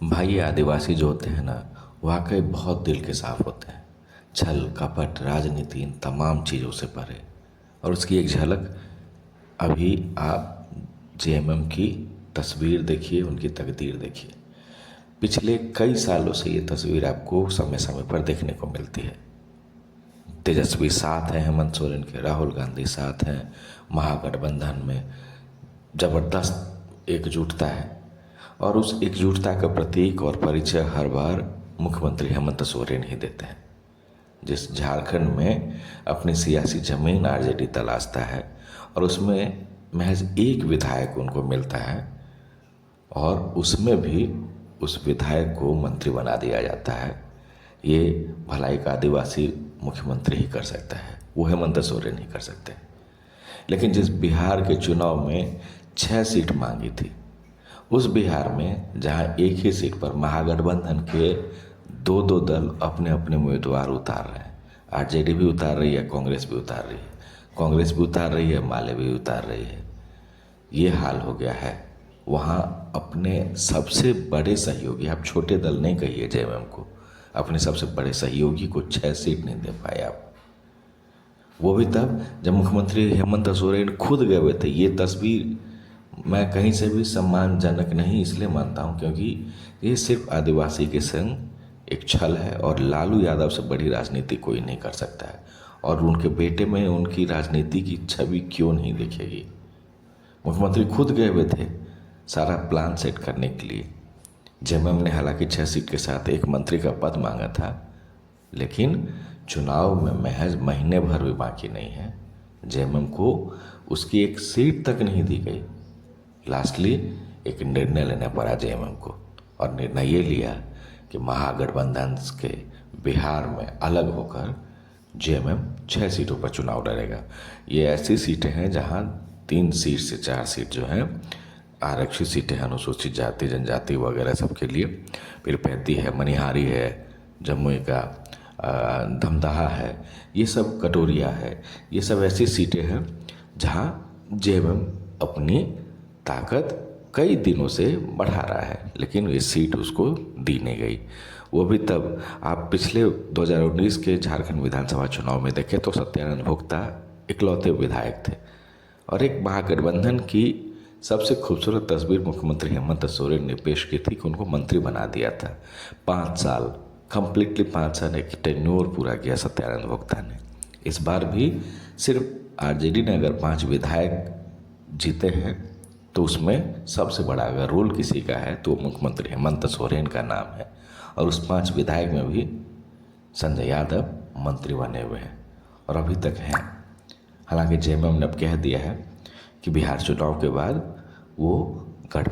भाई आदिवासी जो होते हैं ना, वाकई बहुत दिल के साफ होते हैं। छल कपट राजनीति इन तमाम चीज़ों से परे। और उसकी एक झलक अभी आप जेएमएम की तस्वीर देखिए, उनकी तकदीर देखिए। पिछले कई सालों से ये तस्वीर आपको समय समय पर देखने को मिलती है। तेजस्वी साथ हैं हेमंत सोरेन के, राहुल गांधी साथ हैं, महागठबंधन में ज़बरदस्त एकजुटता है। और उस एकजुटता का प्रतीक और परिचय हर बार मुख्यमंत्री हेमंत सोरेन ही देते हैं। जिस झारखंड में अपनी सियासी जमीन आरजेडी तलाशता है और उसमें महज एक विधायक उनको मिलता है, और उसमें भी उस विधायक को मंत्री बना दिया जाता है। ये भलाई का आदिवासी मुख्यमंत्री ही कर सकता है, वो हेमंत सोरेन ही कर सकते हैं। लेकिन जिस बिहार के चुनाव में 6 सीट मांगी थी, उस बिहार में जहां एक ही सीट पर महागठबंधन के दो दो दल अपने अपने उम्मीदवार उतार रहे हैं, आरजेडी भी उतार रही है, कांग्रेस भी उतार रही है, कांग्रेस भी उतार रही है, माले भी उतार रही है, ये हाल हो गया है। वहाँ अपने सबसे बड़े सहयोगी, आप छोटे दल नहीं कहिए जेएमएम को, अपने सबसे बड़े सहयोगी को 6 सीट नहीं दे पाए आप। वो भी तब जब मुख्यमंत्री हेमंत सोरेन खुद गए हुए थे। ये तस्वीर मैं कहीं से भी सम्मानजनक नहीं इसलिए मानता हूँ क्योंकि ये सिर्फ आदिवासी के संग एक छल है, और लालू यादव से बड़ी राजनीति कोई नहीं कर सकता है। और उनके बेटे में उनकी राजनीति की छवि क्यों नहीं दिखेगी। मुख्यमंत्री खुद गए हुए थे सारा प्लान सेट करने के लिए। जेएमएम ने हालांकि 6 सीट के साथ एक मंत्री का पद मांगा था, लेकिन चुनाव में महज महीने भर भी बाकी नहीं है, जेएमएम को उसकी एक सीट तक नहीं दी गई। लास्टली एक निर्णय लेना पड़ा जेएमएम को, और निर्णय ये लिया कि महागठबंधन के बिहार में अलग होकर जेएमएम 6 सीटों पर चुनाव लड़ेगा। ये ऐसी सीटें हैं जहां 3 सीट से 4 सीट जो हैं आरक्षित सीटें हैं, अनुसूचित जाति जनजाति वगैरह सबके लिए। फिर 35 है, मनिहारी है, जमुई का धमदाहा है, ये सब कटोरिया है। ये सब ऐसी सीटें हैं जहां जेएमएम अपनी ताकत कई दिनों से बढ़ा रहा है, लेकिन ये सीट उसको दी नहीं गई। वो भी तब आप पिछले 2019 के झारखंड विधानसभा चुनाव में देखें तो सत्यानंद भोक्ता इकलौते विधायक थे, और एक महागठबंधन की सबसे खूबसूरत तस्वीर मुख्यमंत्री हेमंत सोरेन ने पेश की थी कि उनको मंत्री बना दिया था। 5 साल, कंप्लीटली 5 साल एक टेन्योर पूरा किया सत्यानंद भोक्ता ने। इस बार भी सिर्फ आरजेडी ने अगर 5 विधायक जीते हैं तो उसमें सबसे बड़ा अगर रोल किसी का है तो मुख्यमंत्री हेमंत सोरेन का नाम है। और उस 5 विधायक में भी संजय यादव मंत्री बने हुए हैं और अभी तक हैं। हालांकि जेएमएम ने अब कह दिया है कि बिहार चुनाव के बाद वो गठ